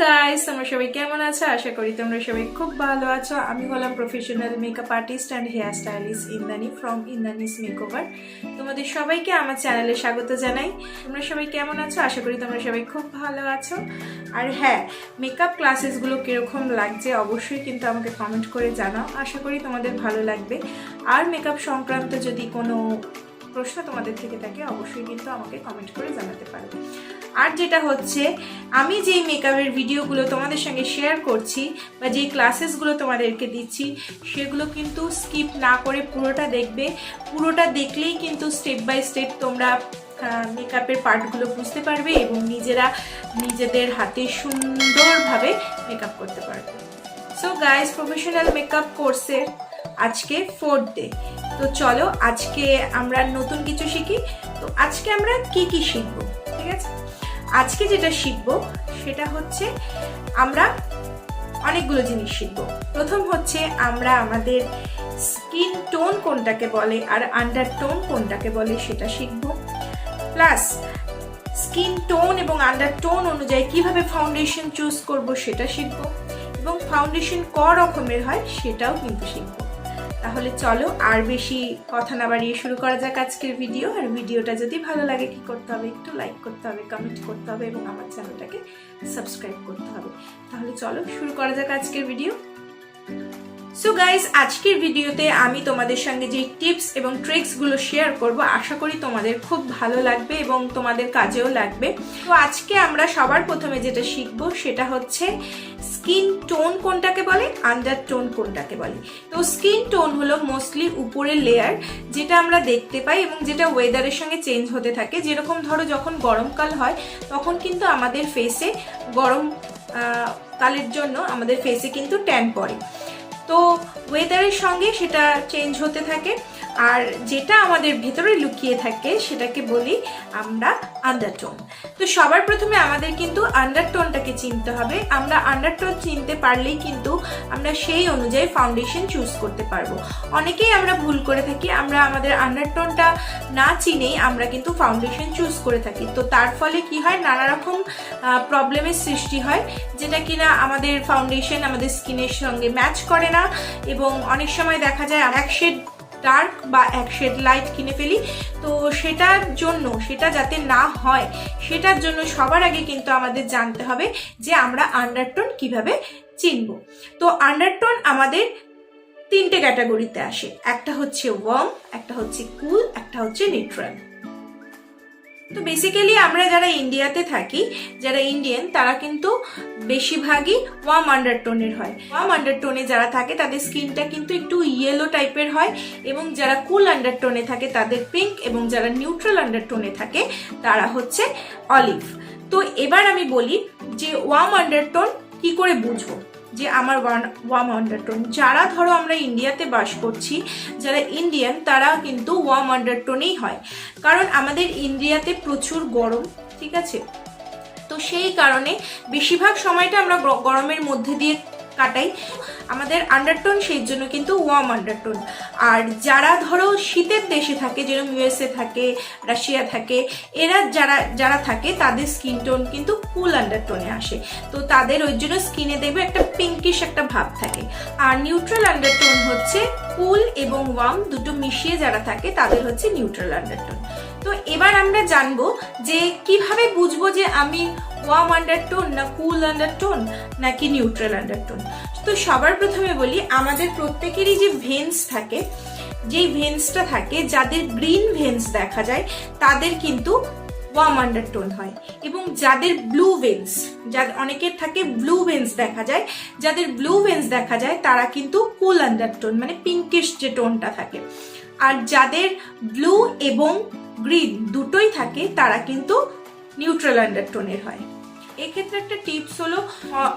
Guys, তোমরা সবাই কেমন আছো? আশা করি তোমরা সবাই খুব ভালো আছো। আমি হলাম professional makeup artist and hair stylist Indrani from Indrani's makeover. তোমাদের সবাইকে আমার চ্যানেলে স্বাগত জানাই। তোমরা সবাই কেমন আছো? আশা করি তোমরা সবাই খুব ভালো আছো। আর হ্যাঁ, মেকআপ ক্লাসেসগুলো কীরকম লাগছে অবশ্যই কিন্তু আমাকে কমেন্ট করে জানাও। আশা করি তোমাদের ভালো লাগবে। আর মেকআপ সংক্রান্ত যদি কোনো প্রশ্ন তোমাদের থেকে থাকে অবশ্যই কিন্তু আমাকে কমেন্ট করে জানাতে পারবে। আর যেটা হচ্ছে, আমি যেই মেকআপের ভিডিওগুলো তোমাদের সঙ্গে শেয়ার করছি বা যেই ক্লাসেসগুলো তোমাদেরকে দিচ্ছি সেগুলো কিন্তু স্কিপ না করে পুরোটা দেখবে। পুরোটা দেখলেই কিন্তু স্টেপ বাই স্টেপ তোমরা মেকআপের পার্টগুলো বুঝতে পারবে এবং নিজেদের হাতে সুন্দরভাবে মেকআপ করতে পারবে। সো গাইস, প্রফেশনাল মেকআপ কোর্সের আজকে 4th ডে। তো চলো আজকে আমরা নতুন কিছু শিখি। তো আজকে আমরা কি শিখবো, ঠিক আছে? আজকে যেটা শিখবো সেটা হচ্ছে আমরা অনেকগুলো জিনিস শিখবো। প্রথম হচ্ছে আমরা আমাদের স্কিন টোন কোনটাকে বলে আর আন্ডারটোন কোনটাকে বলে সেটা শিখবো। প্লাস স্কিন টোন এবং আন্ডারটোন অনুযায়ী কিভাবে ফাউন্ডেশন চুজ করব সেটা শিখবো এবং ফাউন্ডেশন ক রকমের হয় সেটাও কিন্তু শিখবো। তাহলে চলো আর বেশি কথা না বাড়িয়ে শুরু করা যাক আজকের ভিডিও। আর ভিডিওটা যদি ভালো লাগে কি করতে হবে? একটু লাইক করতে হবে, কমেন্ট করতে হবে এবং আমার চ্যানেলটাকে সাবস্ক্রাইব করতে হবে। তাহলে চলো শুরু করা যাক আজকের ভিডিও। সো গাইস, আজকের ভিডিওতে আমি তোমাদের সঙ্গে যে টিপস এবং ট্রিক্সগুলো শেয়ার করব আশা করি তোমাদের খুব ভালো লাগবে এবং তোমাদের কাজেও লাগবে। তো আজকে আমরা সবার প্রথমে যেটা শিখব সেটা হচ্ছে স্কিন টোন কোনটাকে বলে, আন্ডারটোন কোনটাকে বলে। তো স্কিন টোন হলো মোস্টলি উপরের লেয়ার, যেটা আমরা দেখতে পাই এবং যেটা ওয়েদারের সঙ্গে চেঞ্জ হতে থাকে। যেরকম ধরো যখন গরমকাল হয় তখন কিন্তু আমাদের ফেসে গরম কালের জন্য আমাদের ফেসে কিন্তু ট্যান পড়ে। তো ওয়েদারের সঙ্গে সেটা চেঞ্জ হতে থাকে আর যেটা আমাদের ভেতরে লুকিয়ে থাকে সেটাকে বলি আমরা আন্ডারটোন। তো সবার প্রথমে আমাদের কিন্তু আন্ডারটোনটাকে চিনতে হবে। আমরা আন্ডারটোন চিনতে পারলেই কিন্তু আমরা সেই অনুযায়ী ফাউন্ডেশন চুজ করতে পারবো। অনেকেই আমরা ভুল করে থাকি, আমরা আমাদের আন্ডারটোনটা না চিনেই আমরা কিন্তু ফাউন্ডেশন চুজ করে থাকি। তো তার ফলে কি হয়, নানা রকম প্রবলেমের সৃষ্টি হয়, যেটা কিনা আমাদের ফাউন্ডেশন আমাদের স্কিনের সঙ্গে ম্যাচ করে না এবং অনেক সময় দেখা যায় এক শেড ডার্ক বা এক শেড লাইট কিনে ফেলি। তো সেটা যাতে না হয় সেটার জন্য সবার আগে কিন্তু আমাদের জানতে হবে যে আমরা আন্ডারটোন কিভাবে চিনব। তো আন্ডারটোন আমাদের 3টে ক্যাটাগরিতে আসে। একটা হচ্ছে ওয়ার্ম, একটা হচ্ছে কুল, একটা হচ্ছে নিউট্রাল। তো বেসিক্যালি আমরা যারা ইন্ডিয়াতে থাকি, যারা ইন্ডিয়ান, তারা কিন্তু বেশিরভাগই ওয়ার্ম আন্ডারটোনের হয়। ওয়ার্ম আন্ডারটোনে যারা থাকে তাদের স্কিনটা কিন্তু একটু ইয়েলো টাইপের হয় এবং যারা কুল আন্ডারটোনে থাকে তাদের পিঙ্ক এবং যারা নিউট্রাল আন্ডারটোনে থাকে তারা হচ্ছে অলিভ। তো এবার আমি বলি যে ওয়ার্ম আন্ডারটোন কি করে বুঝবো যে আমার ওয়ার্ম আন্ডারটোন। যারা ধরো আমরা ইন্ডিয়াতে বাস করছি, যারা ইন্ডিয়ান, তারা কিন্তু ওয়ার্ম আন্ডারটোনেই হয়, কারণ আমাদের ইন্ডিয়াতে প্রচুর গরম, ঠিক আছে? তো সেই কারণে বেশিরভাগ সময়টা আমরা গরমের মধ্যে দিয়ে কাটাই। আমাদের আন্ডারটোন সেই জন্য কিন্তু ওয়ার্ম আন্ডারটোন। আর যারা ধরো শীতের দেশে থাকে, যেরকম ইউএসএ থাকে, রাশিয়া থাকে, এরা যারা থাকে তাদের স্কিন টোন কিন্তু কুল আন্ডারটোনে আসে। তো তাদের ওই জন্য স্কিনে দেখবে একটা পিঙ্কিশ একটা ভাব থাকে। আর নিউট্রাল আন্ডারটোন হচ্ছে কুল এবং ওয়ার্ম দুটো মিশিয়ে যারা থাকে তাদের হচ্ছে নিউট্রাল আন্ডারটোন। তো এবার আমরা জানবো যে কিভাবে বুঝবো যে আমি ওয়ার্ম আন্ডারটোন না কুল আন্ডারটোন নাকি নিউট্রাল আন্ডারটোন। তো সবার প্রথমে বলি, আমাদের প্রত্যেকেরই যে ভেন্স থাকে, যেই ভেন্সটা থাকে, যাদের গ্রিন ভেন্স দেখা যায় তাদের কিন্তু ওয়ার্ম আন্ডারটোন হয় এবং যাদের ব্লু ভেন্স, অনেকের থাকে ব্লু ভেন্স দেখা যায়, যাদের ব্লু ভেন্স দেখা যায় তারা কিন্তু কুল আন্ডারটোন মানে পিঙ্কিশ যে টোনটা থাকে। আর যাদের ব্লু এবং গ্রিন দুটোই থাকে তারা কিন্তু নিউট্রাল আন্ডারটোনের হয়। এক্ষেত্রে একটা টিপস হলো,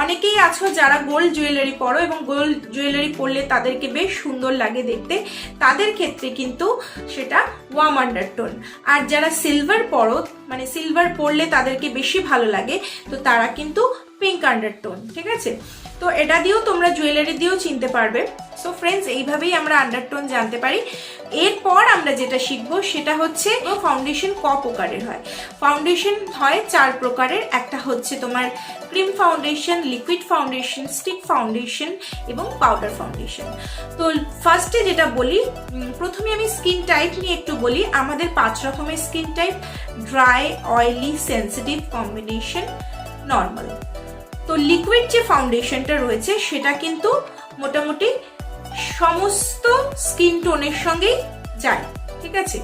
অনেকেই আছো যারা গোল্ড জুয়েলারি পরো এবং গোল্ড জুয়েলারি পরলে তাদেরকে বেশ সুন্দর লাগে দেখতে, তাদের ক্ষেত্রে কিন্তু সেটা ওয়ার্ম আন্ডারটোন। আর যারা সিলভার পরো, মানে সিলভার পরলে তাদেরকে বেশি ভালো লাগে, তো তারা কিন্তু পিঙ্ক আন্ডারটোন, ঠিক আছে? তো এটা দিয়েও তোমরা জুয়েলারি দিয়েও চিনতে পারবে। সো ফ্রেন্ডস, এইভাবেই আমরা আন্ডারটোন জানতে পারি। এরপর আমরা যেটা শিখবো সেটা হচ্ছে ফাউন্ডেশন ক প্রকারের হয়। ফাউন্ডেশন হয় 4 প্রকারের। একটা হচ্ছে তোমার cream foundation, liquid foundation, stick foundation এবং পাউডার ফাউন্ডেশন। তো ফার্স্টে যেটা বলি, প্রথমে আমি স্কিন টাইপ নিয়ে একটু বলি। আমাদের 5 রকমের skin type: dry, oily, sensitive, combination, normal. তো লিকুইড যে ফাউন্ডেশনটা রয়েছে সেটা কিন্তু মোটামুটি সমস্ত স্কিন টোনের সঙ্গেই যায়, ঠিক আছে।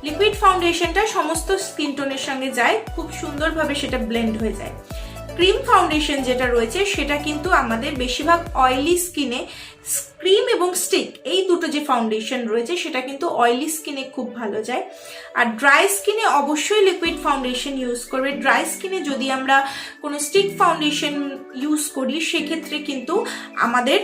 লিকুইড ফাউন্ডেশনটা সমস্ত স্কিন টোনের সঙ্গে যায়, খুব সুন্দরভাবে সেটা ব্লেন্ড হয়ে যায়। ক্রিম ফাউন্ডেশন যেটা রয়েছে সেটা কিন্তু আমাদের বেশিরভাগ অয়েলি স্কিনে, ক্রিম এবং স্টিক এই দুটো যে ফাউন্ডেশন রয়েছে সেটা কিন্তু অয়েলি স্কিনে খুব ভালো যায়। আর ড্রাই স্কিনে অবশ্যই লিকুইড ফাউন্ডেশন ইউজ করবে। ড্রাই স্কিনে যদি আমরা কোনো স্টিক ফাউন্ডেশন ইউজ করি সেক্ষেত্রে কিন্তু আমাদের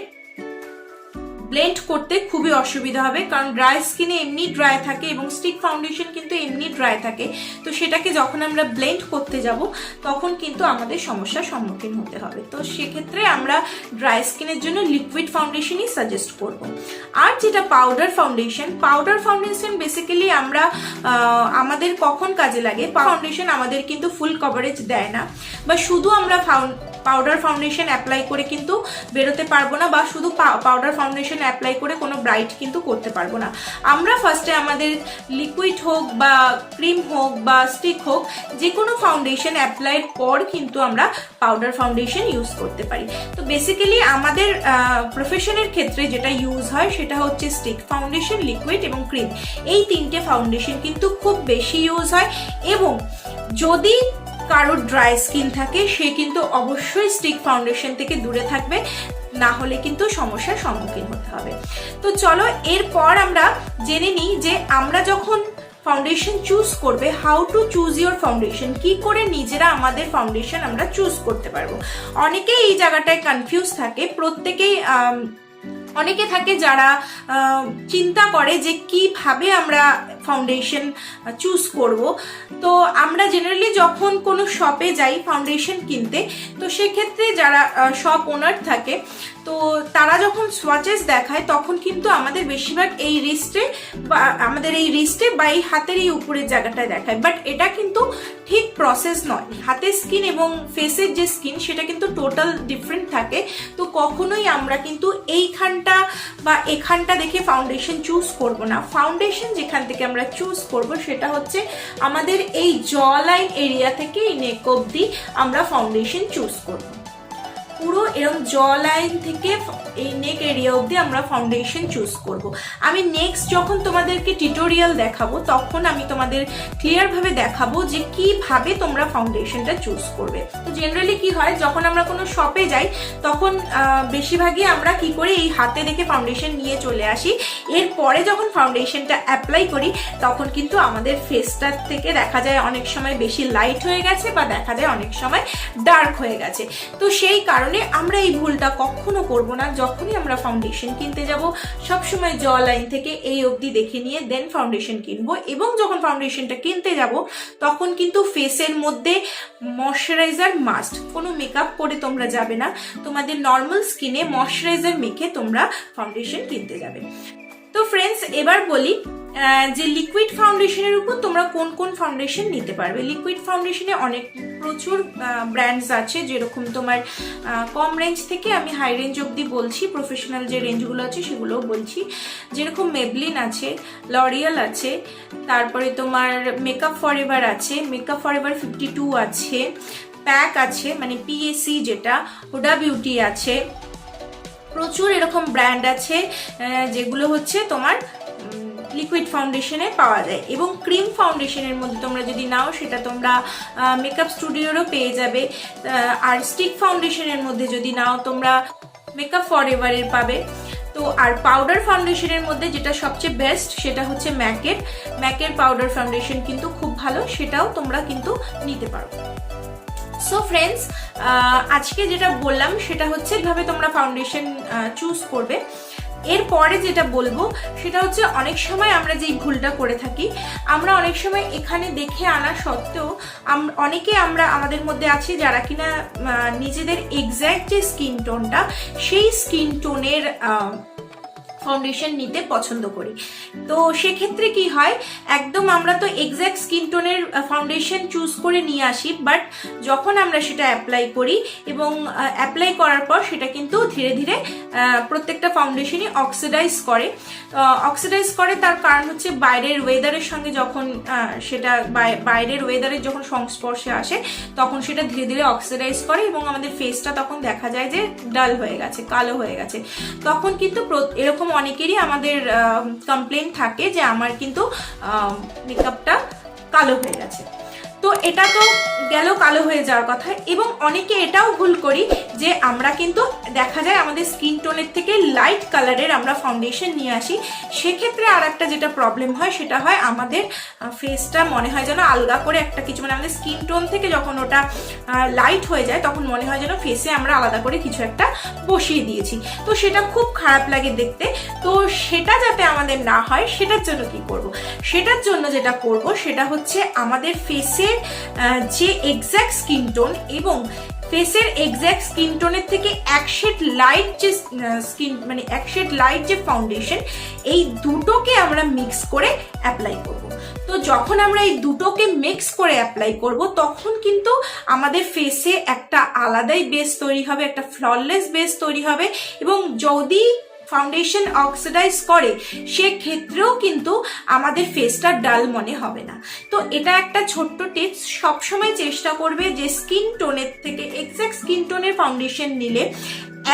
ব্লেন্ড করতে খুবই অসুবিধা হবে, কারণ ড্রাই স্কিনে এমনি ড্রাই থাকে এবং স্টিক ফাউন্ডেশন কিন্তু এমনি ড্রাই থাকে। তো সেটাকে যখন আমরা ব্লেন্ড করতে যাব তখন কিন্তু আমাদের সমস্যার সম্মুখীন হতে হবে। তো সেক্ষেত্রে আমরা ড্রাই স্কিনের জন্য লিকুইড ফাউন্ডেশনই সাজেস্ট করব। আর যেটা পাউডার ফাউন্ডেশন বেসিক্যালি আমরা আমাদের কখন কাজে লাগে, ফাউন্ডেশন আমাদের কিন্তু ফুল কভারেজ দেয় না, বা শুধু আমরা পাউডার ফাউন্ডেশন অ্যাপ্লাই করে কিন্তু বেরোতে পারবো না, বা শুধু পাউডার ফাউন্ডেশন অ্যাপ্লাই করে কোনো ব্রাইট কিন্তু করতে পারবো না। আমরা ফার্স্টে আমাদের লিকুইড হোক বা ক্রিম হোক বা স্টিক হোক, যে কোনো ফাউন্ডেশন অ্যাপ্লাইয়ের পর কিন্তু আমরা পাউডার ফাউন্ডেশন ইউজ করতে পারি। তো বেসিক্যালি আমাদের প্রফেশনের ক্ষেত্রে যেটা ইউজ হয় সেটা হচ্ছে স্টিক ফাউন্ডেশন, লিকুইড এবং ক্রিম। এই 3টে ফাউন্ডেশন কিন্তু খুব বেশি ইউজ হয়। এবং যদি কারোর ড্রাই স্কিন থাকে সে কিন্তু অবশ্যই স্টিক ফাউন্ডেশন থেকে দূরে থাকবে, না হলে কিন্তু সমস্যার সম্মুখীন হতে হবে। তো চলো এরপর আমরা জেনে নিই যে আমরা যখন ফাউন্ডেশন চুজ করবে, how to choose your foundation, কি করে নিজেরা আমাদের ফাউন্ডেশন আমরা চুজ করতে পারবো। অনেকেই এই জায়গাটায় কনফিউজ থাকে, অনেকে থাকে যারা চিন্তা করে যে কিভাবে আমরা ফাউন্ডেশন চুজ করব। তো আমরা জেনারেলি যখন কোনো শপে যাই ফাউন্ডেশন কিনতে, তো সেক্ষেত্রে যারা শপ ওনার থাকে তো তারা যখন সোয়াচেস দেখায় তখন কিন্তু আমাদের বেশিরভাগ এই রিস্টে বা এই হাতের এই উপরের জায়গাটায় দেখায়, বাট এটা কিন্তু ঠিক প্রসেস নয়। হাতের স্কিন এবং ফেসের যে স্কিন সেটা কিন্তু টোটাল ডিফারেন্ট থাকে। তো কখনোই আমরা কিন্তু এইখানটা বা এখানটা দেখে ফাউন্ডেশন চুজ করব না। ফাউন্ডেশন যেখান থেকে আমরা চুজ করব সেটা হচ্ছে আমাদের এই জ লাইন এরিয়া থেকে এই নেক অবধি আমরা ফাউন্ডেশন চুজ করব। পুরো এরকম জ লাইন থেকে এই নেক এরিয়া অবধি আমরা ফাউন্ডেশন চুজ করব। আমি নেক্সট যখন তোমাদেরকে টিউটোরিয়াল দেখাবো তখন আমি তোমাদের ক্লিয়ার ভাবে দেখাবো যে কিভাবে তোমরা ফাউন্ডেশনটা চুজ করবে। তো জেনারেলি কি হয়, যখন আমরা কোনো শপে যাই তখন বেশিরভাগই আমরা কি করি, এই হাতে দেখে ফাউন্ডেশন নিয়ে চলে আসি। এরপরে যখন ফাউন্ডেশনটা অ্যাপ্লাই করি তখন কিন্তু আমাদের ফেসটার থেকে দেখা যায় অনেক সময় বেশি লাইট হয়ে গেছে বা দেখা যায় অনেক সময় ডার্ক হয়ে গেছে। তো সেই কারণে আমরা এই ভুলটা কখনো করব না। যখনই আমরা ফাউন্ডেশন কিনতে যাব সবসময় জ লাইন থেকে এই অবধি দেখে নিয়ে দেন ফাউন্ডেশন কিনবো। এবং যখন ফাউন্ডেশনটা কিনতে যাব তখন কিন্তু ফেসের মধ্যে ময়শ্চারাইজার মাস্ট। কোনো মেকআপ করে তোমরা যাবে না, তোমাদের নর্মাল স্কিনে ময়শ্চারাইজার মেখে তোমরা ফাউন্ডেশন কিনতে যাবে। তো ফ্রেন্ডস, এবার বলি যে লিকুইড ফাউন্ডেশনের উপর তোমরা কোন কোন ফাউন্ডেশন নিতে পারবে। লিকুইড ফাউন্ডেশনে প্রচুর ব্র্যান্ডস আছে, যেরকম তোমার কম রেঞ্জ থেকে আমি হাই রেঞ্জ অবধি বলছি, প্রফেশনাল যে রেঞ্জগুলো আছে সেগুলোও বলছি। যেরকম মেবলিন আছে, লরিয়াল আছে, তারপরে তোমার মেকআপ ফরএভার আছে, মেকআপ ফরএভার 52 আছে, প্যাক আছে মানে পিএসি যেটা, হুডা বিউটি আছে। প্রচুর এরকম ব্র্যান্ড আছে যেগুলো হচ্ছে তোমার লিকুইড ফাউন্ডেশনে পাওয়া যায়। এবং ক্রিম ফাউন্ডেশনের মধ্যে তোমরা যদি নাও সেটা তোমরা মেকআপ স্টুডিওরও পেয়ে যাবে। আর স্টিক ফাউন্ডেশনের মধ্যে যদি নাও তোমরা মেকআপ ফরএভারের পাবে। তো আর পাউডার ফাউন্ডেশনের মধ্যে যেটা সবচেয়ে বেস্ট সেটা হচ্ছে ম্যাকের পাউডার ফাউন্ডেশন কিন্তু খুব ভালো, সেটাও তোমরা কিন্তু নিতে পারো। সো ফ্রেন্ডস, আজকে যেটা বললাম সেটা হচ্ছে কিভাবে তোমরা ফাউন্ডেশন চুজ করবে। এরপরে যেটা বলবো সেটা হচ্ছে অনেক সময় আমরা যেই ভুলটা করে থাকি, আমরা অনেক সময় এখানে দেখে আনা সত্ত্বেও অনেকে আমরা আমাদের মধ্যে আছি যারা কিনা নিজেদের এক্স্যাক্ট যে স্কিন টোনটা সেই স্কিন টোনের ফাউন্ডেশন নিতে পছন্দ করি। তো সেক্ষেত্রে কি হয়, একদম আমরা তো এক্স্যাক্ট স্কিন টোনের ফাউন্ডেশন চুজ করে নিয়ে আসি, বাট যখন আমরা সেটা অ্যাপ্লাই করি এবং অ্যাপ্লাই করার পর সেটা কিন্তু ধীরে ধীরে প্রত্যেকটা ফাউন্ডেশনই অক্সিডাইজ করে। তার কারণ হচ্ছে বাইরের ওয়েদারের সঙ্গে যখন সেটা বাইরের ওয়েদারের যখন সংস্পর্শে আসে তখন সেটা ধীরে ধীরে অক্সিডাইজ করে এবং আমাদের ফেসটা তখন দেখা যায় যে ডাল হয়ে গেছে, কালো হয়ে গেছে। তখন কিন্তু এরকম অনেকেরই আমাদের কমপ্লেন থাকে যে আমার কিন্তু মেকআপটা কালো হয়ে গেছে। তো এটা তো গেল কালো হয়ে যাওয়ার কথা। এবং অনেকে এটাও ভুল করি যে আমরা কিন্তু দেখা যায় আমাদের স্কিন টোনের থেকে লাইট কালারের আমরা ফাউন্ডেশন নিয়ে আসি, সেক্ষেত্রে আর একটা যেটা প্রবলেম হয় সেটা হয় আমাদের ফেসটা মনে হয় যেন আলগা করে একটা কিছু, মানে আমাদের স্কিন টোন থেকে যখন ওটা লাইট হয়ে যায় তখন মনে হয় যেন ফেসে আমরা আলাদা করে কিছু একটা বসিয়ে দিয়েছি। তো সেটা খুব খারাপ লাগে দেখতে। তো সেটা যাতে আমাদের না হয় সেটার জন্য কি করব, সেটার জন্য যেটা করব সেটা হচ্ছে আমাদের ফেসের যে এক্স্যাক্ট স্কিন টোন এবং ফেসের এক্স্যাক্ট স্কিন টোনের থেকে এক শেড লাইট যে যে ফাউন্ডেশন, এই দুটোকে আমরা মিক্স করে অ্যাপ্লাই করব। তো যখন আমরা এই দুটোকে মিক্স করে অ্যাপ্লাই করব তখন কিন্তু আমাদের ফেসে একটা আলাদাই বেস তৈরি হবে, একটা ফ্ললেস বেস তৈরি হবে। এবং যদি ফাউন্ডেশন অক্সিডাইজ করে সেক্ষেত্রেও কিন্তু আমাদের ফেসটা ডাল মনে হবে না। তো এটা একটা ছোট্ট টিপস, সবসময় চেষ্টা করবে যে স্কিন টোনের থেকে এক্স্যাক্ট স্কিন টোনের ফাউন্ডেশন নিলে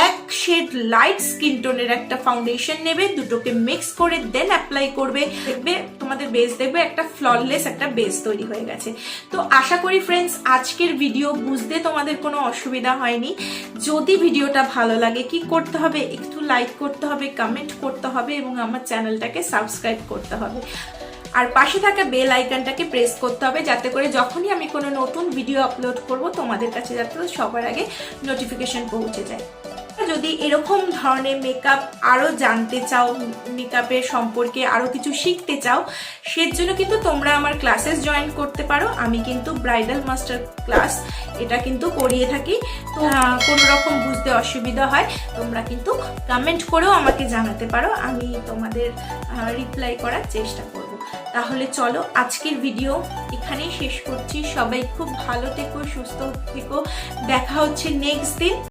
এক শেড লাইট স্কিন টোনের একটা ফাউন্ডেশন নেবে, দুটোকে মিক্স করে দেন অ্যাপ্লাই করবে, দেখবে তোমাদের বেস দেখবে একটা ফ্ললেস একটা বেস তৈরি হয়ে গেছে। তো আশা করি ফ্রেন্ডস আজকের ভিডিও বুঝতে তোমাদের কোনো অসুবিধা হয়নি। যদি ভিডিওটা ভালো লাগে কি করতে হবে, একটু লাইক করতে হবে, কমেন্ট করতে হবে এবং আমার চ্যানেলটাকে সাবস্ক্রাইব করতে হবে। আর পাশে থাকা বেল আইকনটাকে প্রেস করতে হবে যাতে করে যখনই আমি কোনো নতুন ভিডিও আপলোড করব তোমাদের কাছে যাতে সবার আগে নোটিফিকেশন পৌঁছে যায়। যদি এরকম ধরনের মেকআপ আরও জানতে চাও, মেকআপের সম্পর্কে আরও কিছু শিখতে চাও, সের জন্য কিন্তু তোমরা আমার ক্লাসেস জয়েন করতে পারো। আমি কিন্তু ব্রাইডাল মাস্টার ক্লাস এটা কিন্তু করিয়ে থাকি। তো কোনো রকম বুঝতে অসুবিধা হয় তোমরা কিন্তু কমেন্ট করেও আমাকে জানাতে পারো, আমি তোমাদের রিপ্লাই করার চেষ্টা করব। তাহলে চলো আজকের ভিডিও এখানেই শেষ করছি। সবাই খুব ভালো থেকো, সুস্থ থেকো, দেখা হচ্ছে নেক্সট দিন।